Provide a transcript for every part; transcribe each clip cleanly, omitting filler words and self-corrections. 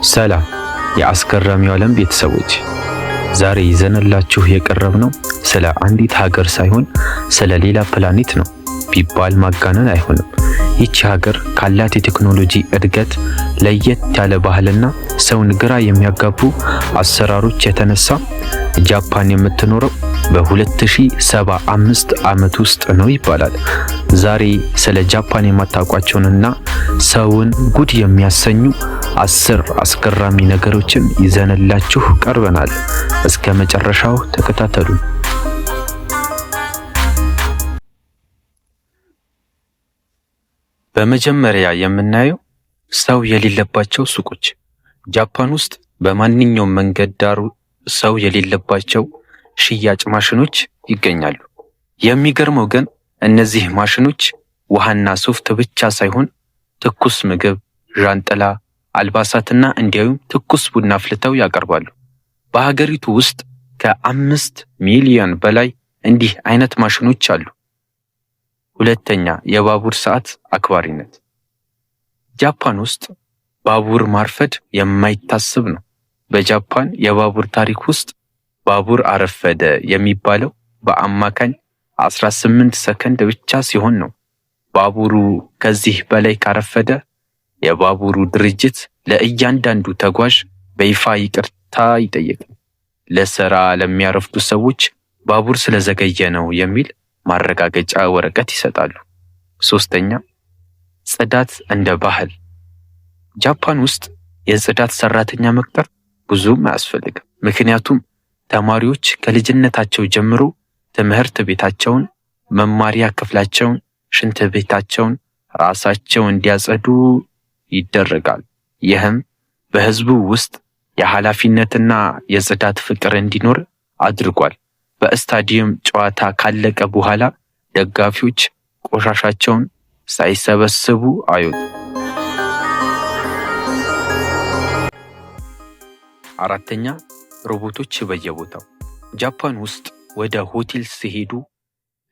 ሰላም የአስገራሚው ዓለም ቤተሰቦች፣ ዛሬ ይዘንላችሁ የቀረብነው ስለ አንዲት ሀገር ሳይሆን ስለ ሌላ ፕላኔት ነው ቢባል ማጋነን አይሆንም። ይህች ሀገር ካላት የቴክኖሎጂ እድገት ለየት ያለ ባህልና ሰውን ግራ የሚያጋቡ አሰራሮች የተነሳ ጃፓን የምትኖረው በ2075 ዓመት ውስጥ ነው ይባላል። ዛሬ ስለ ጃፓን የማታውቋቸውንና ሰውን ጉድ የሚያሰኙ 10 አስገራሚ ነገሮችን ይዘንላችሁ ቀርበናል። እስከ መጨረሻው ተከታተሉ። በመጀመሪያ የምናየው ሰው የሌለባቸው ሱቆች። ጃፓን ውስጥ በማንኛውም መንገድ ዳር ሰው የሌለባቸው ሽያጭ ማሽኖች ይገኛሉ። የሚገርመው ግን እነዚህ ማሽኖች ውሃና ሶፍት ብቻ ሳይሆን ትኩስ ምግብ፣ ዣንጥላ፣ አልባሳትና እንዲያውም ትኩስ ቡና አፍልተው ያቀርባሉ። በሀገሪቱ ውስጥ ከ5 ሚሊዮን በላይ እንዲህ አይነት ማሽኖች አሉ። ሁለተኛ፣ የባቡር ሰዓት አክባሪነት። ጃፓን ውስጥ ባቡር ማርፈድ የማይታሰብ ነው። በጃፓን የባቡር ታሪክ ውስጥ ባቡር አረፈደ የሚባለው በአማካኝ 18 ሰከንድ ብቻ ሲሆን ነው። ባቡሩ ከዚህ በላይ ካረፈደ የባቡሩ ድርጅት ለእያንዳንዱ ተጓዥ በይፋ ይቅርታ ይጠይቃል። ለሥራ ለሚያረፍዱ ሰዎች ባቡር ስለዘገየ ነው የሚል ማረጋገጫ ወረቀት ይሰጣሉ። ሶስተኛ፣ ጽዳት እንደ ባህል። ጃፓን ውስጥ የጽዳት ሰራተኛ መቅጠር ብዙም አያስፈልግም። ምክንያቱም ተማሪዎች ከልጅነታቸው ጀምሮ ትምህርት ቤታቸውን፣ መማሪያ ክፍላቸውን፣ ሽንት ቤታቸውን ራሳቸው እንዲያጸዱ ይደረጋል። ይህም በህዝቡ ውስጥ የኃላፊነትና የጽዳት ፍቅር እንዲኖር አድርጓል። በስታዲየም ጨዋታ ካለቀ በኋላ ደጋፊዎች ቆሻሻቸውን ሳይሰበስቡ አይወጡም። አራተኛ፣ ሮቦቶች በየቦታው። ጃፓን ውስጥ ወደ ሆቴል ሲሄዱ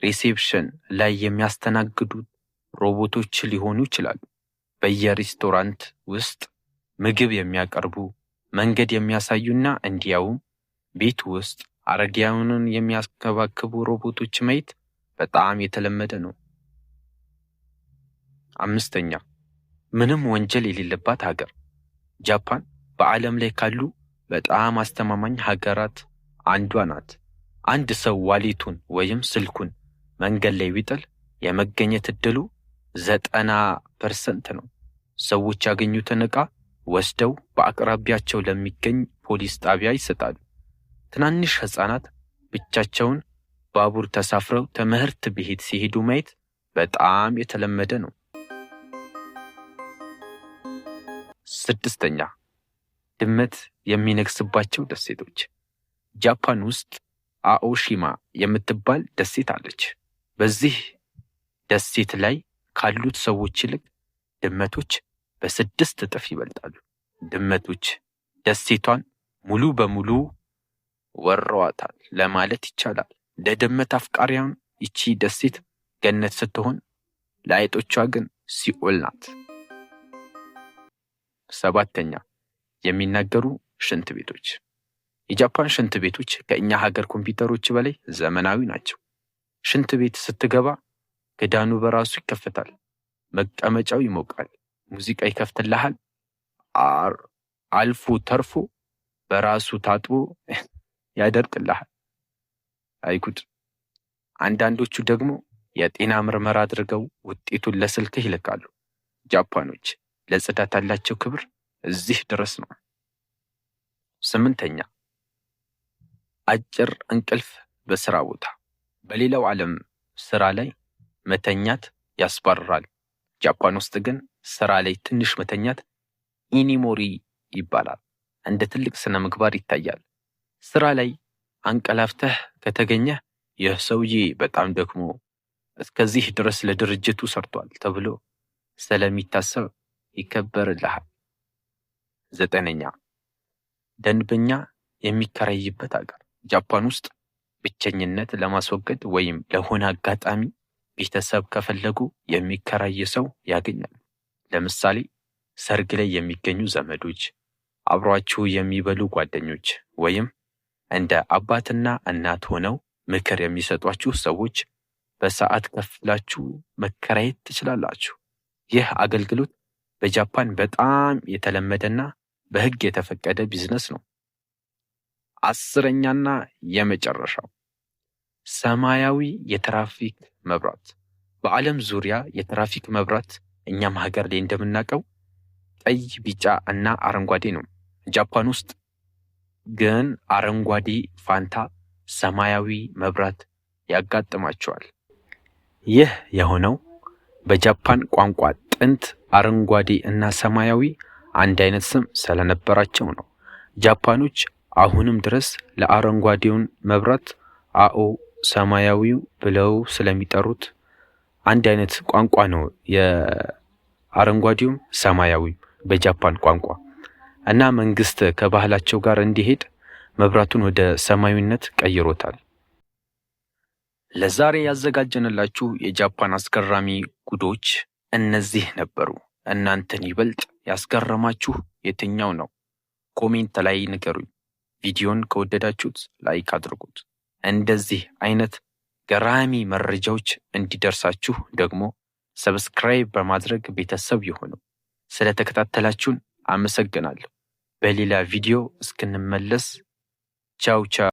ሪሴፕሽን ላይ የሚያስተናግዱት ሮቦቶች ሊሆኑ ይችላሉ። በየሬስቶራንት ውስጥ ምግብ የሚያቀርቡ፣ መንገድ የሚያሳዩና እንዲያውም ቤት ውስጥ አረጋውያንን የሚያስከባክቡ ሮቦቶች ማየት በጣም የተለመደ ነው። አምስተኛ፣ ምንም ወንጀል የሌለባት ሀገር። ጃፓን በዓለም ላይ ካሉ በጣም አስተማማኝ ሀገራት አንዷ ናት። አንድ ሰው ዋሌቱን ወይም ስልኩን መንገድ ላይ ቢጥል የመገኘት እድሉ 90% ነው። ሰዎች ያገኙትን ዕቃ ወስደው በአቅራቢያቸው ለሚገኝ ፖሊስ ጣቢያ ይሰጣሉ። ትናንሽ ሕፃናት ብቻቸውን ባቡር ተሳፍረው ትምህርት ቤት ሲሄዱ ማየት በጣም የተለመደ ነው። ስድስተኛ፣ ድመት የሚነግስባቸው ደሴቶች። ጃፓን ውስጥ አኦሺማ የምትባል ደሴት አለች። በዚህ ደሴት ላይ ካሉት ሰዎች ይልቅ ድመቶች በ6 እጥፍ ይበልጣሉ። ድመቶች ደሴቷን ሙሉ በሙሉ ወረዋታል ለማለት ይቻላል። ለድመት አፍቃሪያን ይቺ ደሴት ገነት ስትሆን ለአይጦቿ ግን ሲኦል ናት። ሰባተኛ፣ የሚናገሩ ሽንት ቤቶች። የጃፓን ሽንት ቤቶች ከእኛ ሀገር ኮምፒውተሮች በላይ ዘመናዊ ናቸው። ሽንት ቤት ስትገባ ክዳኑ በራሱ ይከፈታል፣ መቀመጫው ይሞቃል፣ ሙዚቃ ይከፍትልሃል፣ አልፎ ተርፎ በራሱ ታጥቦ ያደርቅልሃል። አይጉድ! አንዳንዶቹ ደግሞ የጤና ምርመራ አድርገው ውጤቱን ለስልክህ ይልካሉ። ጃፓኖች ለጽዳት ያላቸው ክብር እዚህ ድረስ ነው። ስምንተኛ፣ አጭር እንቅልፍ በስራ ቦታ። በሌላው ዓለም ስራ ላይ መተኛት ያስባርራል። ጃፓን ውስጥ ግን ስራ ላይ ትንሽ መተኛት ኢኒሞሪ ይባላል። እንደ ትልቅ ስነ ምግባር ይታያል። ስራ ላይ አንቀላፍተህ ከተገኘህ ይህ ሰውዬ በጣም ደክሞ እስከዚህ ድረስ ለድርጅቱ ሰርቷል ተብሎ ስለሚታሰብ ይከበርልሃል። ዘጠነኛ፣ ደንበኛ የሚከራይበት ሀገር። ጃፓን ውስጥ ብቸኝነት ለማስወገድ ወይም ለሆነ አጋጣሚ ቤተሰብ ከፈለጉ የሚከራይ ሰው ያገኛሉ። ለምሳሌ ሰርግ ላይ የሚገኙ ዘመዶች፣ አብሯችሁ የሚበሉ ጓደኞች ወይም እንደ አባትና እናት ሆነው ምክር የሚሰጧችሁ ሰዎች በሰዓት ከፍላችሁ መከራየት ትችላላችሁ። ይህ አገልግሎት በጃፓን በጣም የተለመደና በሕግ የተፈቀደ ቢዝነስ ነው። 10ኛና የመጨረሻው ሰማያዊ የትራፊክ መብራት። በዓለም ዙሪያ የትራፊክ መብራት እኛም ሀገር ላይ እንደምናውቀው ቀይ፣ ቢጫ እና አረንጓዴ ነው። ጃፓን ውስጥ ግን አረንጓዴ ፋንታ ሰማያዊ መብራት ያጋጥማቸዋል። ይህ የሆነው በጃፓን ቋንቋ ጥንት አረንጓዴ እና ሰማያዊ አንድ አይነት ስም ስለነበራቸው ነው። ጃፓኖች አሁንም ድረስ ለአረንጓዴውን መብራት አኦ ሰማያዊው ብለው ስለሚጠሩት አንድ አይነት ቋንቋ ነው የአረንጓዴውም ሰማያዊ በጃፓን ቋንቋ እና መንግስት ከባህላቸው ጋር እንዲሄድ መብራቱን ወደ ሰማያዊነት ቀይሮታል። ለዛሬ ያዘጋጀንላችሁ የጃፓን አስገራሚ ጉዶች እነዚህ ነበሩ። እናንተን ይበልጥ ያስገረማችሁ የትኛው ነው? ኮሜንት ላይ ንገሩኝ። ቪዲዮን ከወደዳችሁት ላይክ አድርጉት። እንደዚህ አይነት ገራሚ መረጃዎች እንዲደርሳችሁ ደግሞ ሰብስክራይብ በማድረግ ቤተሰብ ይሁኑ። ስለተከታተላችሁን አመሰግናለሁ። በሌላ ቪዲዮ እስክንመለስ ቻው ቻው።